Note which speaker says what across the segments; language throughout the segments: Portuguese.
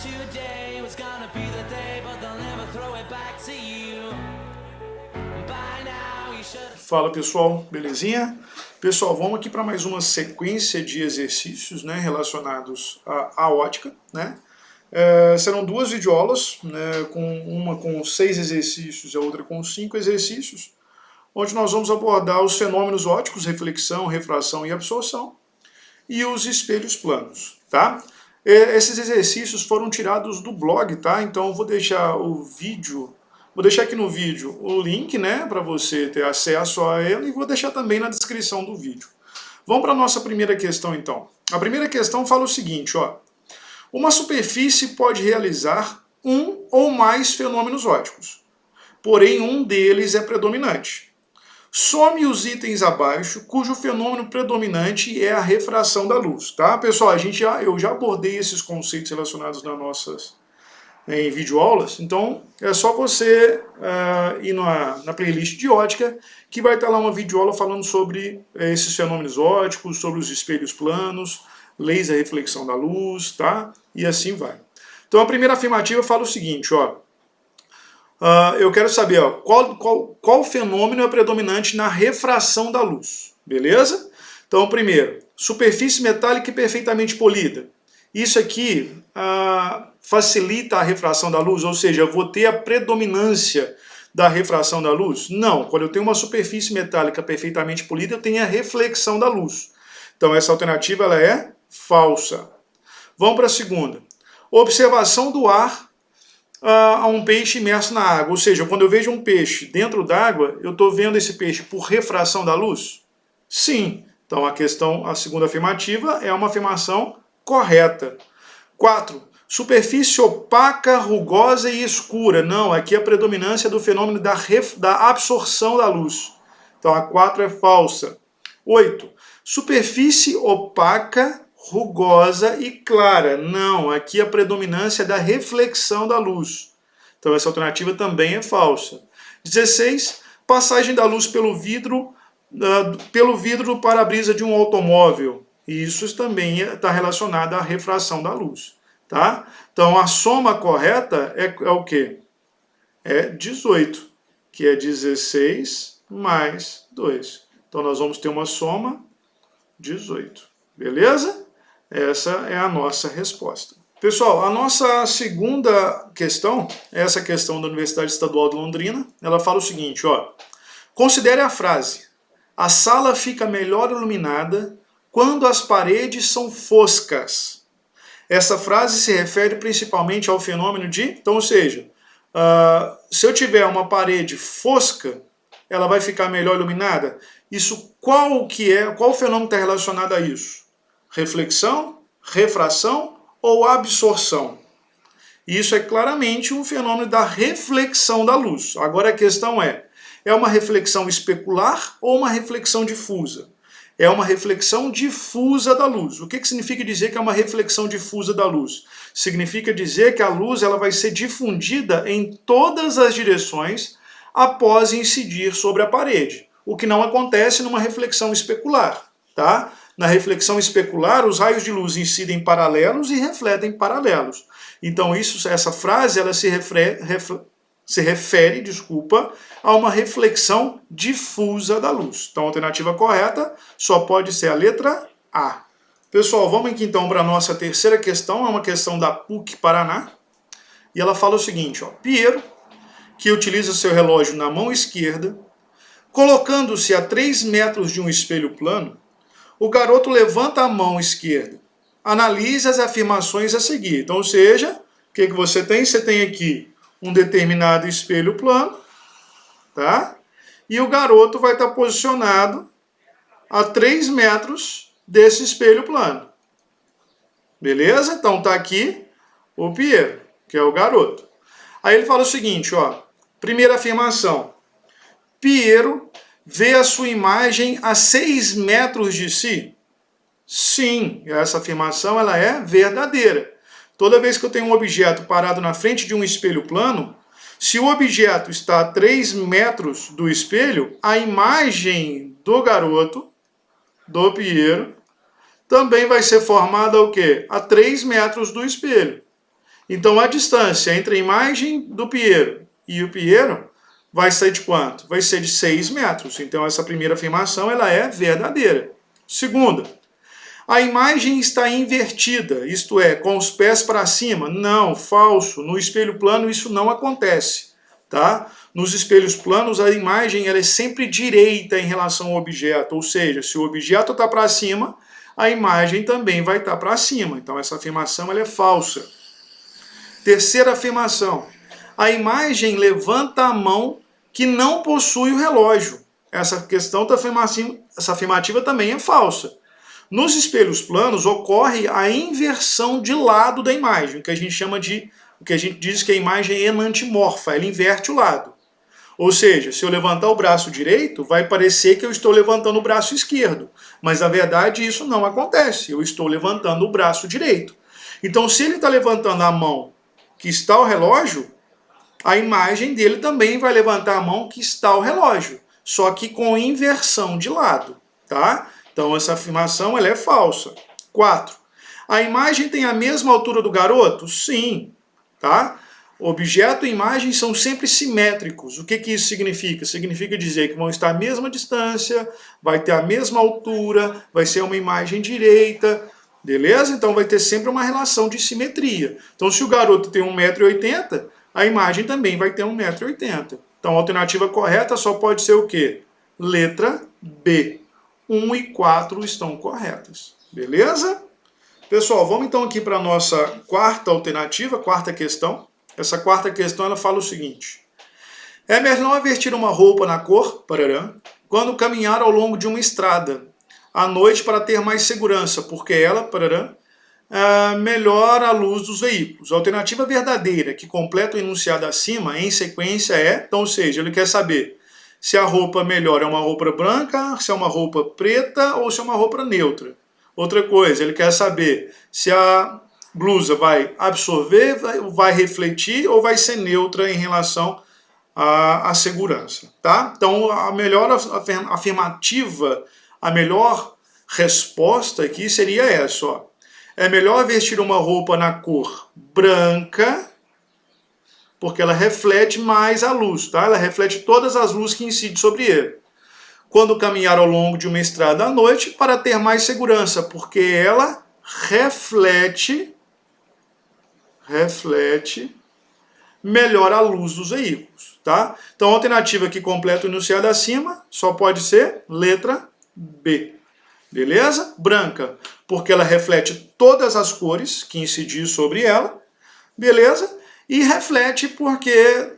Speaker 1: today was gonna be the day, but they'll never throw it back to you. By now you should.
Speaker 2: Fala pessoal, belezinha? Pessoal, vamos aqui para mais uma sequência de exercícios, né, relacionados à ótica, né? Serão duas videoaulas, né, uma com 6 exercícios e a outra com 5 exercícios, onde nós vamos abordar os fenômenos ópticos, reflexão, refração e absorção, e os espelhos planos, tá? Esses exercícios foram tirados do blog, tá? Então eu vou deixar aqui no vídeo o link, né, para você ter acesso a ele, e vou deixar também na descrição do vídeo. Vamos para a nossa primeira questão, então. A primeira questão fala o seguinte, ó. Uma superfície pode realizar um ou mais fenômenos ópticos, porém um deles é predominante. Some os itens abaixo, cujo fenômeno predominante é a refração da luz, tá? Pessoal, eu já abordei esses conceitos relacionados em videoaulas, então é só você ir na playlist de ótica, que vai estar lá uma videoaula falando sobre esses fenômenos ópticos, sobre os espelhos planos, leis da reflexão da luz, tá? E assim vai. Então a primeira afirmativa fala o seguinte, ó. Eu quero saber, ó, qual fenômeno é predominante na refração da luz, beleza? Então, primeiro, superfície metálica e perfeitamente polida. Isso aqui facilita a refração da luz, ou seja, eu vou ter a predominância da refração da luz? Não, quando eu tenho uma superfície metálica perfeitamente polida, eu tenho a reflexão da luz. Então, essa alternativa ela é falsa. Vamos para a segunda. Observação do ar a um peixe imerso na água. Ou seja, quando eu vejo um peixe dentro d'água, eu estou vendo esse peixe por refração da luz? Sim. Então a segunda afirmativa é uma afirmação correta. 4. Superfície opaca, rugosa e escura. Não, aqui a predominância do fenômeno da absorção da luz. Então a 4 é falsa. 8. Superfície opaca, rugosa e clara. Não, aqui a predominância é da reflexão da luz. Então essa alternativa também é falsa. 16. Passagem da luz pelo vidro do para-brisa de um automóvel. Isso também está relacionado à refração da luz. Tá? Então a soma correta é o quê? É 18, que é 16 mais 2. Então nós vamos ter uma soma 18. Beleza? Essa é a nossa resposta. Pessoal, a nossa segunda questão, essa questão da Universidade Estadual de Londrina, ela fala o seguinte, ó. Considere a frase: a sala fica melhor iluminada quando as paredes são foscas. Essa frase se refere principalmente ao fenômeno de... Então, ou seja, se eu tiver uma parede fosca, ela vai ficar melhor iluminada? Isso qual fenômeno está relacionado a isso? Reflexão, refração ou absorção? Isso é claramente um fenômeno da reflexão da luz. Agora a questão é uma reflexão especular ou uma reflexão difusa? É uma reflexão difusa da luz. O que significa dizer que é uma reflexão difusa da luz? Significa dizer que a luz ela vai ser difundida em todas as direções após incidir sobre a parede. O que não acontece numa reflexão especular, tá? Na reflexão especular, os raios de luz incidem paralelos e refletem paralelos. Então essa frase ela se refere, a uma reflexão difusa da luz. Então a alternativa correta só pode ser a letra A. Pessoal, vamos aqui então para a nossa terceira questão, é uma questão da PUC Paraná, e ela fala o seguinte, ó, Piero, que utiliza seu relógio na mão esquerda, colocando-se a 3 metros de um espelho plano, o garoto levanta a mão esquerda, analisa as afirmações a seguir. Então, ou seja, o que você tem? Você tem aqui um determinado espelho plano, tá? E o garoto vai estar posicionado a 3 metros desse espelho plano. Beleza? Então tá aqui o Piero, que é o garoto. Aí ele fala o seguinte, ó. Primeira afirmação. Piero vê a sua imagem a 6 metros de si? Sim, essa afirmação ela é verdadeira. Toda vez que eu tenho um objeto parado na frente de um espelho plano, se o objeto está a 3 metros do espelho, a imagem do garoto, do Piero, também vai ser formada o quê? A 3 metros do espelho. Então a distância entre a imagem do Piero e o Piero vai ser de quanto? Vai ser de 6 metros. Então essa primeira afirmação ela é verdadeira. Segunda, a imagem está invertida, isto é, com os pés para cima? Não, falso. No espelho plano isso não acontece, tá? Nos espelhos planos a imagem ela é sempre direita em relação ao objeto, ou seja, se o objeto está para cima, a imagem também vai estar para cima. Então essa afirmação ela é falsa. Terceira afirmação, a imagem levanta a mão que não possui o relógio. Essa questão da essa afirmativa também é falsa. Nos espelhos planos ocorre a inversão de lado da imagem, o que a gente diz que a imagem é enantimorfa, ela inverte o lado. Ou seja, se eu levantar o braço direito, vai parecer que eu estou levantando o braço esquerdo, mas na verdade isso não acontece, eu estou levantando o braço direito. Então se ele está levantando a mão que está ao relógio, a imagem dele também vai levantar a mão que está ao relógio, só que com inversão de lado, tá? Então essa afirmação ela é falsa. 4. A imagem tem a mesma altura do garoto? Sim, tá? Objeto e imagem são sempre simétricos. O que isso significa? Significa dizer que vão estar à mesma distância, vai ter a mesma altura, vai ser uma imagem direita, beleza? Então vai ter sempre uma relação de simetria. Então se o garoto tem 1,80 m, a imagem também vai ter 1,80 m. Então a alternativa correta só pode ser o quê? Letra B. 1 e 4 estão corretas. Beleza? Pessoal, vamos então aqui para a nossa quarta alternativa, quarta questão. Essa quarta questão ela fala o seguinte. É melhor vestir uma roupa na cor, parará, quando caminhar ao longo de uma estrada, à noite para ter mais segurança, porque ela, parará, melhora a luz dos veículos. A alternativa verdadeira, que completa o enunciado acima, em sequência é, então, ou seja, ele quer saber se a roupa melhor é uma roupa branca, se é uma roupa preta ou se é uma roupa neutra. Outra coisa, ele quer saber se a blusa vai absorver, vai refletir ou vai ser neutra em relação à segurança, tá? Então, a melhor afirmativa, a melhor resposta aqui seria essa, ó. É melhor vestir uma roupa na cor branca, porque ela reflete mais a luz, tá? Ela reflete todas as luzes que incidem sobre ele. Quando caminhar ao longo de uma estrada à noite, para ter mais segurança, porque ela reflete melhor a luz dos veículos, tá? Então a alternativa que completa o enunciado acima só pode ser letra B. Beleza? Branca, porque ela reflete todas as cores que incidiam sobre ela, beleza? E reflete porque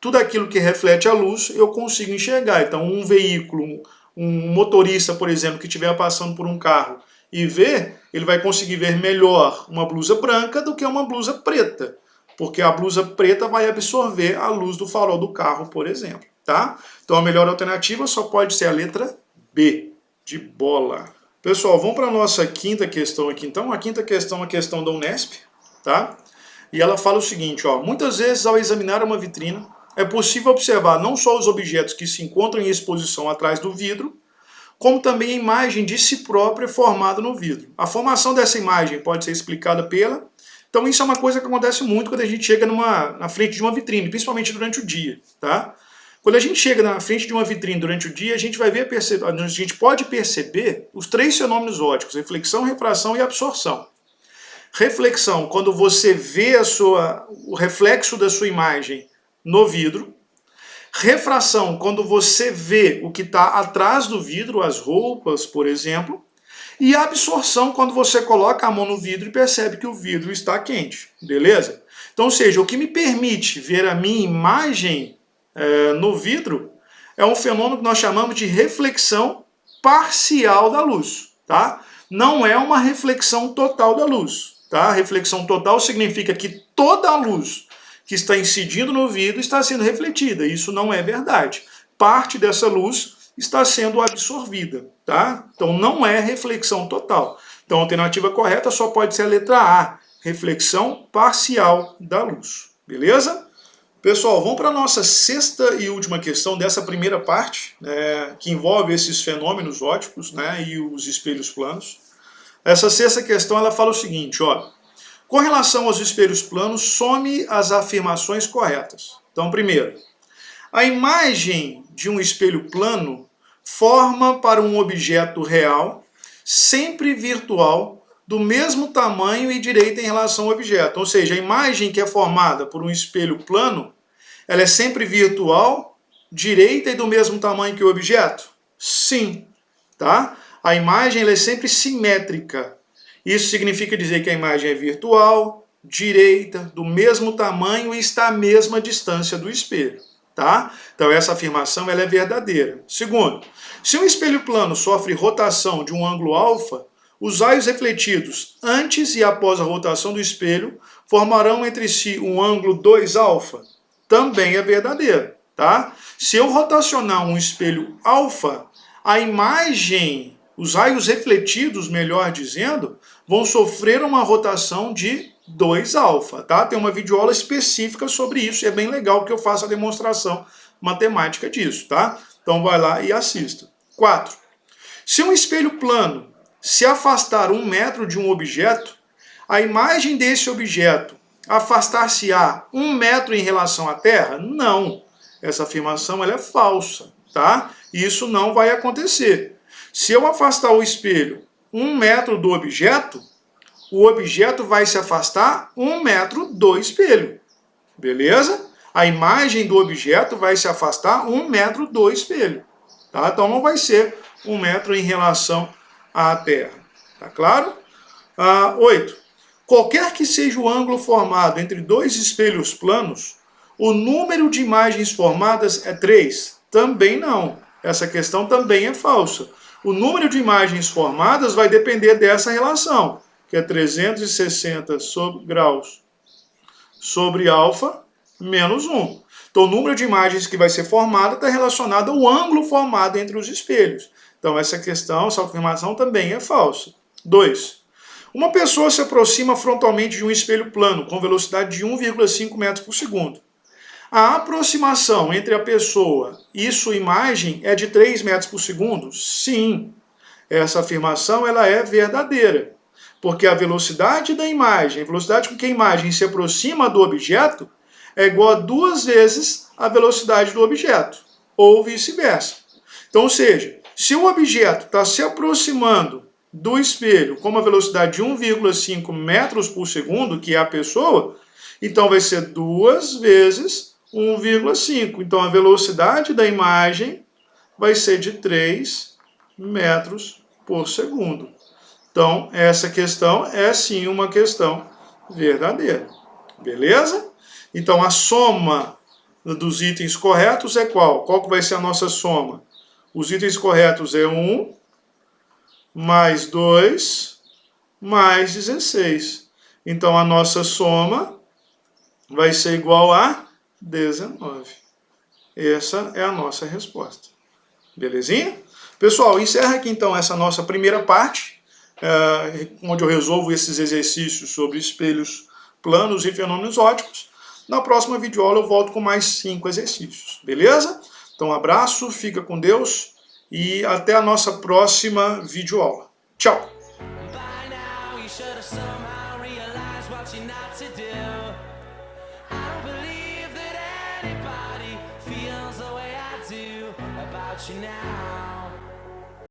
Speaker 2: tudo aquilo que reflete a luz eu consigo enxergar. Então um veículo, um motorista, por exemplo, que estiver passando por um carro e ver, ele vai conseguir ver melhor uma blusa branca do que uma blusa preta, porque a blusa preta vai absorver a luz do farol do carro, por exemplo, tá? Então a melhor alternativa só pode ser a letra B, de bola. Pessoal, vamos para a nossa quinta questão aqui, então. A quinta questão é uma questão da Unesp, tá? E ela fala o seguinte, ó, muitas vezes ao examinar uma vitrina, é possível observar não só os objetos que se encontram em exposição atrás do vidro, como também a imagem de si própria formada no vidro. A formação dessa imagem pode ser explicada pela... Então isso é uma coisa que acontece muito quando a gente chega na frente de uma vitrine, principalmente durante o dia, tá? Quando a gente chega na frente de uma vitrine durante o dia, a gente pode perceber os 3 fenômenos ópticos, reflexão, refração e absorção. Reflexão, quando você vê o reflexo da sua imagem no vidro. Refração, quando você vê o que está atrás do vidro, as roupas, por exemplo. E absorção, quando você coloca a mão no vidro e percebe que o vidro está quente, beleza? Então, ou seja, o que me permite ver a minha imagem no vidro é um fenômeno que nós chamamos de reflexão parcial da luz, tá? Não é uma reflexão total da luz, tá? Reflexão total significa que toda a luz que está incidindo no vidro está sendo refletida. Isso não é verdade. Parte dessa luz está sendo absorvida, tá? Então não é reflexão total. Então a alternativa correta só pode ser a letra A, reflexão parcial da luz. Beleza? Pessoal, vamos para a nossa sexta e última questão dessa primeira parte, que envolve esses fenômenos ópticos, né, e os espelhos planos. Essa sexta questão ela fala o seguinte, ó. Com relação aos espelhos planos, some as afirmações corretas. Então, primeiro, a imagem de um espelho plano forma para um objeto real, sempre virtual, do mesmo tamanho e direita em relação ao objeto. Ou seja, a imagem que é formada por um espelho plano, ela é sempre virtual, direita e do mesmo tamanho que o objeto? Sim, tá? A imagem ela é sempre simétrica. Isso significa dizer que a imagem é virtual, direita, do mesmo tamanho e está à mesma distância do espelho, tá? Então essa afirmação ela é verdadeira. Segundo, se um espelho plano sofre rotação de um ângulo alfa, os raios refletidos antes e após a rotação do espelho formarão entre si um ângulo 2 alfa. Também é verdadeiro, tá? Se eu rotacionar um espelho alfa, a imagem, os raios refletidos, melhor dizendo, vão sofrer uma rotação de 2 alfa, tá? Tem uma videoaula específica sobre isso, e é bem legal que eu faça a demonstração matemática disso, tá? Então vai lá e assista. 4. Se um espelho plano se afastar 1 metro de um objeto, a imagem desse objeto afastar-se-á 1 metro em relação à Terra? Não. Essa afirmação ela é falsa, tá? Isso não vai acontecer. Se eu afastar o espelho 1 metro do objeto, o objeto vai se afastar 1 metro do espelho. Beleza? A imagem do objeto vai se afastar 1 metro do espelho. Tá? Então não vai ser 1 metro em relação à Terra. Tá claro? 8. Qualquer que seja o ângulo formado entre dois espelhos planos, o número de imagens formadas é 3? Também não. Essa questão também é falsa. O número de imagens formadas vai depender dessa relação, que é 360 graus sobre alfa menos 1. Então, o número de imagens que vai ser formada está relacionado ao ângulo formado entre os espelhos. Então, essa afirmação também é falsa. 2. Uma pessoa se aproxima frontalmente de um espelho plano com velocidade de 1,5 metros por segundo. A aproximação entre a pessoa e sua imagem é de 3 metros por segundo? Sim. Essa afirmação ela é verdadeira. Porque a velocidade da imagem, a velocidade com que a imagem se aproxima do objeto, é igual a 2 vezes a velocidade do objeto, ou vice-versa. Então, ou seja, se o objeto está se aproximando do espelho com uma velocidade de 1,5 metros por segundo, que é a pessoa, então vai ser 2 vezes 1,5. Então, a velocidade da imagem vai ser de 3 metros por segundo. Então, essa questão é sim uma questão verdadeira. Beleza? Então, a soma dos itens corretos é qual? Qual que vai ser a nossa soma? Os itens corretos é 1, mais 2, mais 16. Então, a nossa soma vai ser igual a 19. Essa é a nossa resposta. Belezinha? Pessoal, encerra aqui então essa nossa primeira parte, onde eu resolvo esses exercícios sobre espelhos planos e fenômenos ópticos. Na próxima videoaula eu volto com mais 5 exercícios, beleza? Então, um abraço, fica com Deus e até a nossa próxima videoaula. Tchau!
Speaker 1: You now